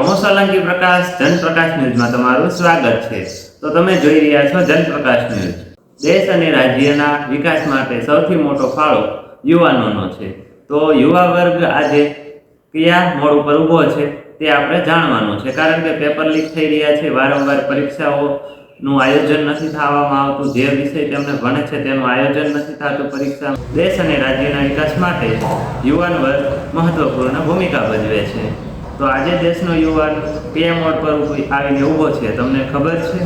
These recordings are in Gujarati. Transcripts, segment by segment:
હું સોલંકી પ્રકાશ જનપ્રકાશ ન્યૂઝમાં તમારું સ્વાગત છે। તો તમે જોઈ રહ્યા છો જનપ્રકાશ ન્યૂઝ। દેશ અને રાજ્યના વિકાસ માટે સૌથી મોટો ફાળો યુવાનોનો છે। તો યુવા વર્ગ આજે કયા મોડ ઉપર ઊભો છે તે આપણે જાણવાનું છે, કારણ કે પેપર લીક થઈ રહ્યા છે, વારંવાર પરીક્ષાઓનું આયોજન નથી થવામાં આવતું, જે વિષય તેમને ભણે છે તેનું આયોજન નથી થતું પરીક્ષા। દેશ અને રાજ્યના વિકાસ માટે યુવાન વર્ગ મહત્વપૂર્ણ ભૂમિકા ભજવે છે। તો આજે દેશનો યુવાન કયા મોડ પર આવીને ઊભો છે તમને ખબર છે?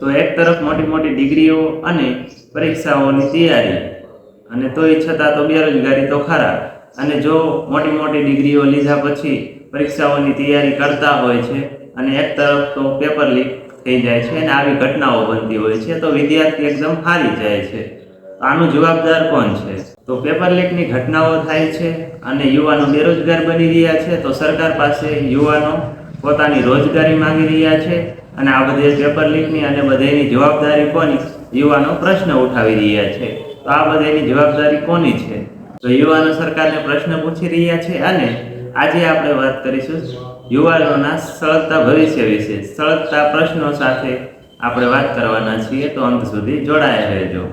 તો એક તરફ મોટી મોટી ડિગ્રીઓ અને પરીક્ષાઓની તૈયારી, અને તોય છતાં તો બેરોજગારી તો ખરા। અને જો મોટી મોટી ડિગ્રીઓ લીધા પછી પરીક્ષાઓની તૈયારી કરતા હોય છે અને એક તરફ તો પેપર લીક થઈ જાય છે અને આવી ઘટનાઓ બનતી હોય છે, તો વિદ્યાર્થી એકદમ હારી જાય છે। આનું જવાબદાર કોણ છે? તો પેપર લીકની ઘટનાઓ થાય છે અને યુવાનો બેરોજગાર બની રહ્યા છે, તો સરકાર પાસે યુવાનો પોતાની રોજગારી માંગી રહ્યા છે અને આ બધે પેપર લીકની અને બધેની જવાબદારી કોની? યુવાનો પ્રશ્ન ઉઠાવી રહ્યા છે। તો આ બધેની જવાબદારી કોની છે? તો યુવાનો સરકારને પ્રશ્ન પૂછી રહ્યા છે અને આજે આપણે વાત કરીશું યુવાનોના સળગતા ભવિષ્ય વિશે। સળગતા પ્રશ્નો સાથે આપણે વાત કરવાના છીએ, તો અંત સુધી જોડાયા રહેજો।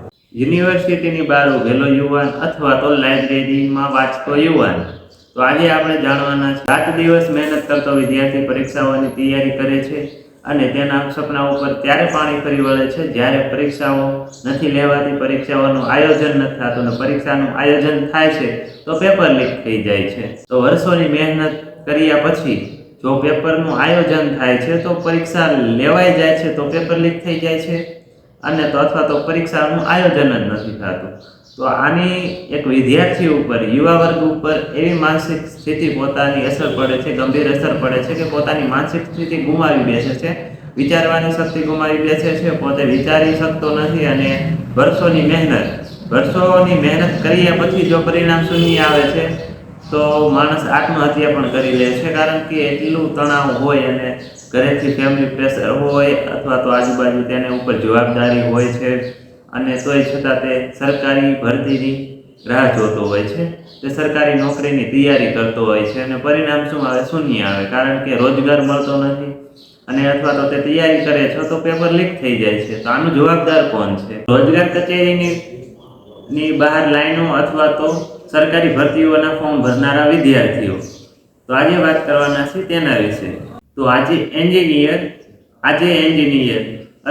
યુનિવર્સિટીની બહાર ઉભેલો યુવાન અથવા તો લાઇબ્રેરીમાં વાંચતો યુવાન। તો આજે આપણે જાણવાના છે, રાત દિવસ મહેનત કરતો વિદ્યાર્થી પરીક્ષાઓની તૈયારી કરે છે અને તેના સપના ઉપર ત્યારે પાણી ફરી વળે છે જ્યારે પરીક્ષાઓ નથી લેવાતી, પરીક્ષાઓનું આયોજન નથી થતું, અને પરીક્ષાનું આયોજન થાય છે તો પેપર લીક થઈ જાય છે। તો વર્ષોની મહેનત કર્યા પછી જો પેપરનું આયોજન થાય છે તો પરીક્ષા લેવાઈ જાય છે તો પેપર લીક થઈ જાય છે, અને તો અથવા તો પરીક્ષાનું આયોજન જ નથી થતું। તો આની એક વિદ્યાર્થી ઉપર, યુવા વર્ગ ઉપર એવી માનસિક સ્થિતિ પોતાની અસર પડે છે, ગંભીર અસર પડે છે કે પોતાની માનસિક સ્થિતિ ગુમાવી બેસે છે, વિચારવાની શક્તિ ગુમાવી બેસે છે, પોતે વિચારી શકતો નથી, અને વર્ષોની મહેનત કર્યા પછી જો પરિણામ શૂન્ય આવે છે તો માણસ આત્મહત્યા પણ કરી લે છે, કારણ કે એટલું તણાવ હોય અને ઘરેથી ફેમિલી પ્રેશર હોય અથવા તો આજુબાજુ તેને ઉપર જવાબદારી હોય છે, અને તોય છતાં તે સરકારી ભરતીની રાહ જોતો હોય છે, તે સરકારી નોકરીની તૈયારી કરતો હોય છે, અને પરિણામ શું આવે? શૂન્ય આવે, કારણ કે રોજગાર મળતો નથી, અને અથવા તો તે તૈયારી કરે છે તો પેપર લીક થઈ જાય છે। તો આનું જવાબદાર કોણ છે? રોજગાર કચેરીની બહાર લાઈનો અથવા તો સરકારી ભરતીઓના ફોર્મ ભરનારા વિદ્યાર્થીઓ। તો આજે વાત કરવાના છે તેના વિશે। તો આજે એન્જિનિયર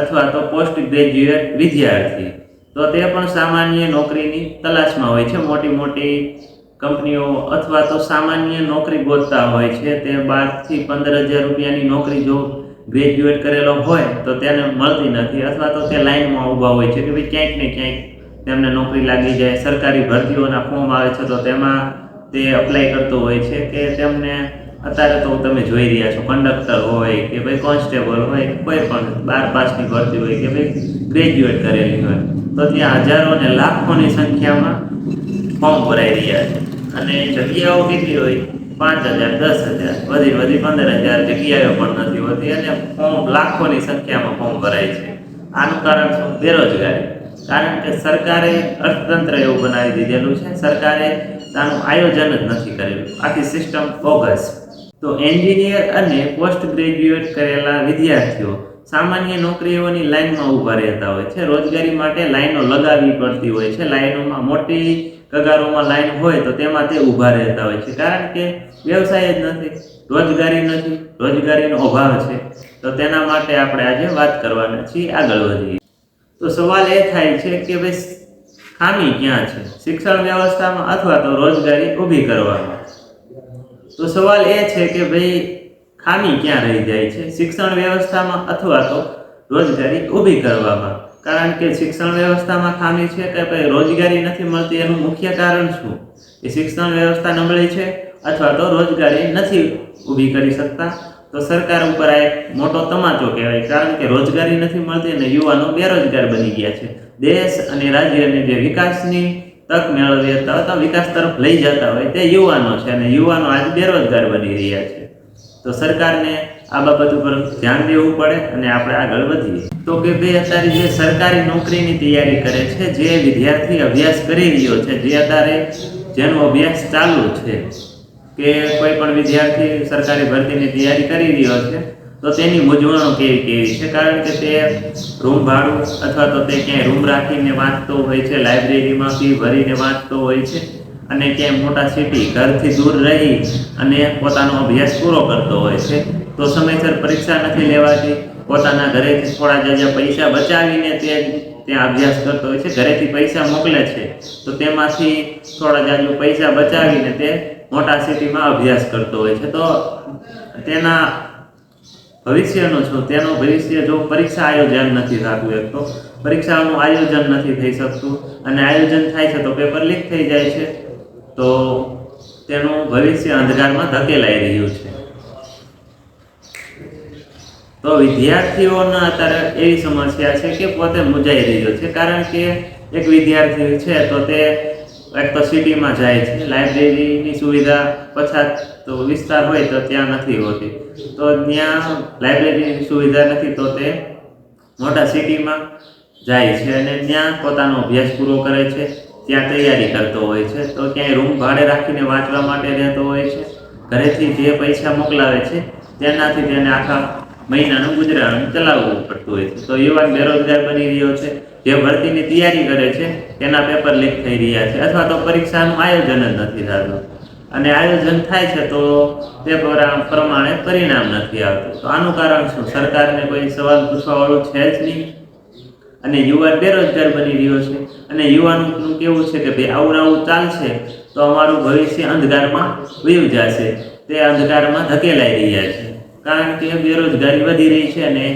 અથવા તો પોસ્ટ ગ્રેજ્યુએટ વિદ્યાર્થી, તો તે પણ સામાન્ય નોકરીની તલાશમાં હોય છે। મોટી મોટી કંપનીઓ અથવા તો સામાન્ય નોકરી ગોતતા હોય છે, તે 12 થી 15,000 રૂપિયાની નોકરી જો ગ્રેજ્યુએટ કરેલો હોય તો તેને મળતી નથી, અથવા તો તે લાઈનમાં ઊભા હોય છે કે ભાઈ ક્યાંક ને ક્યાંક તેમને નોકરી લાગી જાય। સરકારી ભરતીઓના ફોર્મ આવે છે તો તેમાં તે અપ્લાય કરતો હોય છે કે તેમને અત્યારે તો તમે જોઈ રહ્યા છો, કંડક્ટર હોય કે ભાઈ કોન્સ્ટેબલ હોય, કોઈ પણ 12 પાસની ભરતી હોય કે ભાઈ ગ્રેજ્યુએટ કરેલી હોય, તો ત્યાં હજારો અને લાખોની સંખ્યામાં ફોર્મ ભરાઈ રહ્યા છે, અને જગ્યાઓ કેટલી હોય? 5,000, 10,000, વધી 15,000 જગ્યાઓ પણ નથી હોતી, અને ફોર્મ લાખોની સંખ્યામાં ફોર્મ ભરાય છે। આનું કારણ શું? બેરોજગારી। કારણ કે સરકારે અર્થતંત્ર એવું બનાવી દીધેલું છે, સરકારે આનું આયોજન જ નથી કરેલું, આખી સિસ્ટમ બોગસ। તો એન્જિનિયર અને પોસ્ટ ગ્રેજ્યુએટ કરેલા વિદ્યાર્થીઓ સામાન્ય નોકરીઓની લાઈનમાં ઊભા રહેતા હોય છે, રોજગારી માટે લાઈનો લગાવવી પડતી હોય છે, લાઈનોમાં મોટી કગારોમાં લાઈન હોય તો તેમાં તે ઊભા રહેતા હોય છે, કારણ કે વ્યવસાય જ નથી, રોજગારી નથી, રોજગારીનો અભાવ છે। તો તેના માટે આપણે આજે વાત કરવાના છીએ, આગળ વધીએ। તો સવાલ એ થાય છે કે ભાઈ ખામી ક્યાં છે શિક્ષણ વ્યવસ્થામાં અથવા તો રોજગારી ઊભી કરવામાં? તો સવાલ એ છે કે ભાઈ ખામી ક્યાં રહી જાય છે, શિક્ષણ વ્યવસ્થામાં અથવા તો રોજગારી ઊભી કરવામાં? કારણ કે શિક્ષણ વ્યવસ્થામાં ખામી છે કે ભાઈ રોજગારી નથી મળતી, એનું મુખ્ય કારણ શું? એ શિક્ષણ વ્યવસ્થા નબળી છે અથવા તો રોજગારી નથી ઊભી કરી શકતા? તો સરકાર ઉપર આ એક મોટો તમાચો કહેવાય, કારણ કે રોજગારી નથી મળતી અને યુવાનો બેરોજગાર બની ગયા છે। દેશ અને રાજ્યને જે વિકાસની તક મેળવી હતા, વિકાસ તરફ લઈ જતા હોય તે યુવાનો છે, અને યુવાનો આજ બેરોજગાર બની રહ્યા છે। તો સરકારને આ બાબત ઉપર ધ્યાન દેવું પડે, અને આપણે આગળ વધીએ। તો કે ભાઈ અત્યારે જે સરકારી નોકરીની તૈયારી કરે છે, જે વિદ્યાર્થી અભ્યાસ કરી રહ્યો છે, જે અત્યારે જેનો અભ્યાસ ચાલુ છે, કે કોઈ પણ વિદ્યાર્થી સરકારી ભરતીની તૈયારી કરી રહ્યો છે તો તેની મૂંઝવણો કેવી છે, કારણ કે તે રૂમ ભાડું અથવા તો તે ક્યાંય રૂમ રાખીને વાંચતો હોય છે, લાઇબ્રેરીમાં ફી ભરીને વાંચતો હોય છે, અને ક્યાંય મોટા સિટી ઘરથી દૂર રહી અને પોતાનો અભ્યાસ પૂરો કરતો હોય છે. તો સમયસર પરીક્ષા નથી લેવાતી, પોતાના ઘરેથી થોડા જાજા પૈસા બચાવીને તે ત્યાં અભ્યાસ કરતો હોય છે. ઘરેથી પૈસા મોકલે છે તો તેમાંથી થોડા જાજુ પૈસા બચાવીને તે મોટા સિટીમાં અભ્યાસ કરતો હોય છે. તો તેના ભવિષ્યનું શું, તેનું ભવિષ્ય જો પરીક્ષા આયોજન નથી થતું, એક તો પરીક્ષાઓનું આયોજન નથી થઈ શકતું, અને આયોજન થાય છે તો પેપર લીક થઈ જાય છે, તો તેનું ભવિષ્ય અંધકારમાં ધકેલાઈ રહ્યું છે. તો વિદ્યાર્થીઓના અત્યારે એવી સમસ્યા છે કે પોતે મૂંઝાઈ રહ્યો છે, કારણ કે એક વિદ્યાર્થી છે તો તે એક તો સિટીમાં જાય છે, લાઇબ્રેરીની સુવિધા પછાત તો વિસ્તાર હોય તો ત્યાં નથી હોતી, તો ત્યાં લાઇબ્રેરીની સુવિધા નથી, તો તે મોટા સિટીમાં જાય છે અને ત્યાં પોતાનો અભ્યાસ પૂરો કરે છે, ત્યાં તૈયારી કરતો હોય છે. તો ક્યાંય રૂમ ભાડે રાખીને વાંચવા માટે રહેતો હોય છે, ઘરેથી જે પૈસા મોકલાવે છે તેનાથી તેને આખા મહિનાનું ગુજરાન ચલાવવું પડતું હોય છે. તો યુવાન બેરોજગાર બની રહ્યો છે, જે ભરતીની તૈયારી કરે છે તેના પેપર લીક થઈ રહ્યા છે, અથવા તો પરીક્ષાનું આયોજન જ નથી થતું, અને આયોજન થાય છે તો તે પ્રમાણે પરિણામ નથી આવતું. તો આનું કારણ શું? સરકારને કોઈ સવાલ પૂછવાવાળું છે જ નહીં, અને યુવાન બેરોજગાર બની રહ્યો છે, અને યુવાનનું કેવું છે કે ભાઈ આવું ચાલશે તો અમારું ભવિષ્ય અંધકારમાં વયું જશે. તે અંધકારમાં ધકેલાઈ રહ્યા છે, કારણ કે બેરોજગારી વધી રહી છે અને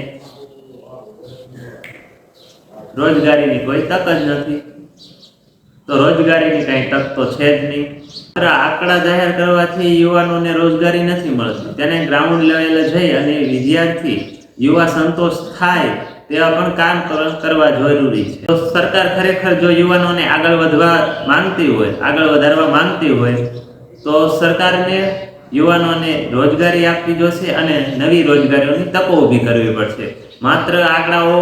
રોજગારીની કોઈ તક જ નથી. તો રોજગારીની કાંઈ તક તો છે જ નહીં. આંકડા જાહેર કરવાથી યુવાનોને રોજગારી નથી મળતી, તેને ગ્રાઉન્ડ લેવલે જઈ અને વિદ્યાર્થી યુવા સંતોષ થાય તેવા પણ કામ કરવા જરૂરી છે. તો સરકાર ખરેખર જો યુવાનોને આગળ વધારવા માંગતી હોય તો સરકારને યુવાનોને રોજગારી આપવી જોશે અને નવી રોજગારીઓની તકો ઊભી કરવી પડશે. માત્ર આંકડાઓ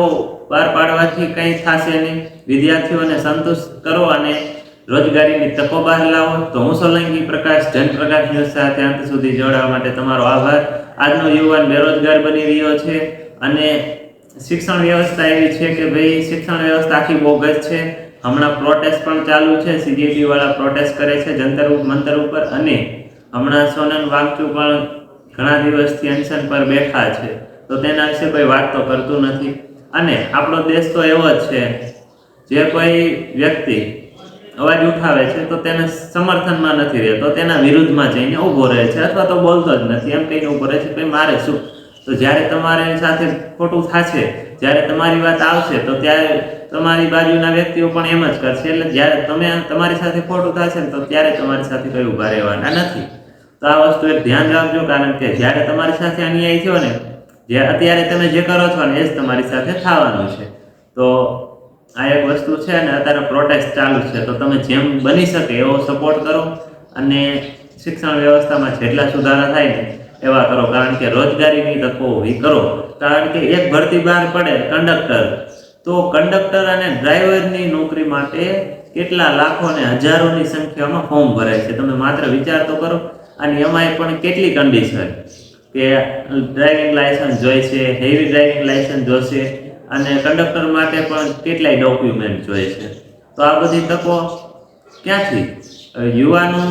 બહાર પાડવાથી કંઈ થશે નહીં. વિદ્યાર્થીઓને સંતુષ્ટ કરો અને રોજગારીની તકો બહાર લાવો. તો હું સોલંકી પ્રકાશ, જનપ્રકાશ ન્યૂઝ સાથે અંત સુધી જોડાવા માટે તમારો આભાર. આજનો યુવાન બેરોજગાર બની રહ્યો છે, અને શિક્ષણ વ્યવસ્થા એવી છે કે ભાઈ શિક્ષણ વ્યવસ્થા આખી બોગસ છે. હમણાં પ્રોટેસ્ટ પણ ચાલુ છે, સીજીપી વાળા પ્રોટેસ્ટ કરે છે જંતર મંતર ઉપર, અને હમણાં સોનમ વાંગચુક પણ ઘણા દિવસથી અનશન પર બેઠા છે, તો તેના વિશે કોઈ વાત તો કરતું નથી. અને આપણો દેશ તો એવો જ છે, જે કોઈ વ્યક્તિ અવાજ ઉઠાવે છે તો તેને સમર્થનમાં નથી રહેતો, તેના વિરુદ્ધમાં જઈને ઊભો રહે છે, અથવા તો બોલતો જ નથી, એમ કહીને ઊભો રહે છે કે મારે શું. તો જ્યારે તમારી સાથે ખોટું થશે, જ્યારે તમારી વાત આવશે તો ત્યારે તમારી બાજુના વ્યક્તિઓ પણ એમ જ કરશે. એટલે જ્યારે તમારી સાથે ખોટું થશે ને તો ત્યારે તમારી સાથે કોઈ ઊભા રહેવાના નથી. તો આ વસ્તુ એક ધ્યાન રાખજો, કારણ કે જ્યારે તમારી સાથે અન્યાય થયો ને, જે અત્યારે તમે જે કરો છો ને એ જ તમારી સાથે થવાનું છે. તો આ એક વસ્તુ છે, અને અત્યારે પ્રોટેસ્ટ ચાલુ છે, તો તમે જેમ બની શકે એવો સપોર્ટ કરો, અને શિક્ષણ વ્યવસ્થામાં જેટલા સુધારા થાય ને એવા કરો, કારણ કે રોજગારીની તકો ઊભી કરો. કારણ કે એક ભરતી બહાર પડે કંડક્ટર, તો કંડક્ટર અને ડ્રાઈવરની નોકરી માટે કેટલા લાખો અને હજારોની સંખ્યામાં ફોર્મ ભરાય છે. તમે માત્ર વિચાર તો કરો. અને એમાંય પણ કેટલી કન્ડિશન કે ડ્રાઇવિંગ લાયસન્સ જોઈશે, હેવી ડ્રાઇવિંગ લાયસન્સ જોઈશે, અને કંડક્ટર માટે પણ કેટલાય ડોક્યુમેન્ટ જોઈશે. તો આ બધી તકો ક્યાંથી? યુવાનો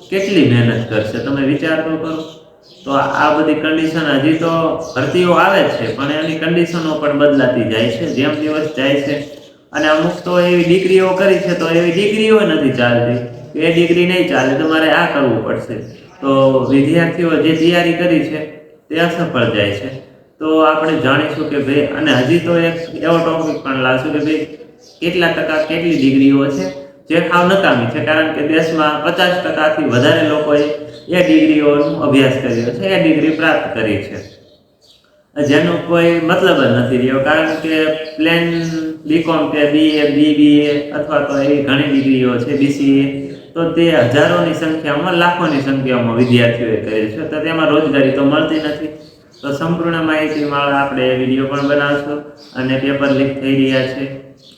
કેટલી મહેનત કરશે, તમે વિચાર તો કરો. તો આ બધી કન્ડિશન હજી તો ભરતીઓ આવે છે, પણ એની કન્ડિશનો પણ બદલાતી જાય છે જેમ દિવસ જાય છે. અને અમુક તો એવી ડિગ્રીઓ કરી છે, તો એવી ડિગ્રીઓ નથી ચાલતી, એ ડિગ્રી નહીં ચાલે, તમારે આ કરવું પડશે. તો વિદ્યાર્થીઓ જે તૈયારી કરી છે તે અસફળ જાય છે. તો આપણે જાણીશું કે ભાઈ, અને હજી તો એક એવો ટોપિક પણ લાવશું કે ભાઈ કેટલા ટકા કેટલી ડિગ્રીઓ છે જે સાવ નકામી છે, કારણ કે દેશમાં 50%થી વધારે લોકોએ એ ડિગ્રીઓનો અભ્યાસ કર્યો છે, એ ડિગ્રી પ્રાપ્ત કરી છે, જેનો કોઈ મતલબ જ નથી રહ્યો. કારણ કે પ્લેન બીકોમ કે બીએ, બીબીએ અથવા તો એવી ઘણી ડિગ્રીઓ છે, બીસીએ, તો તે હજારોની સંખ્યામાં, લાખોની સંખ્યામાં વિદ્યાર્થીઓએ કરી છે, તો તેમાં રોજગારી તો મળતી નથી. તો સંપૂર્ણ માહિતીમાં આપણે વિડીયો પણ બનાવશું, અને પેપર લીક થઈ રહ્યા છે,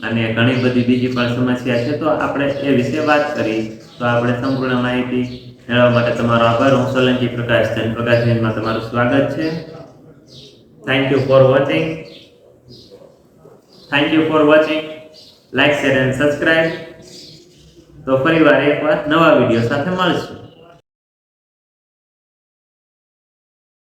અને ઘણી બધી બીજી પણ સમસ્યા છે, તો આપણે એ વિશે વાત કરી. તો આપણે સંપૂર્ણ માહિતી મેળવવા માટે તમારો આભાર. હું સોલંકી પ્રકાશ, જનપ્રકાશ ન્યૂઝમાં તમારું સ્વાગત છે. Thank you for watching. Like, share and subscribe. તો ફરીવાર એકવાર નવા વિડીયો સાથે મળશું.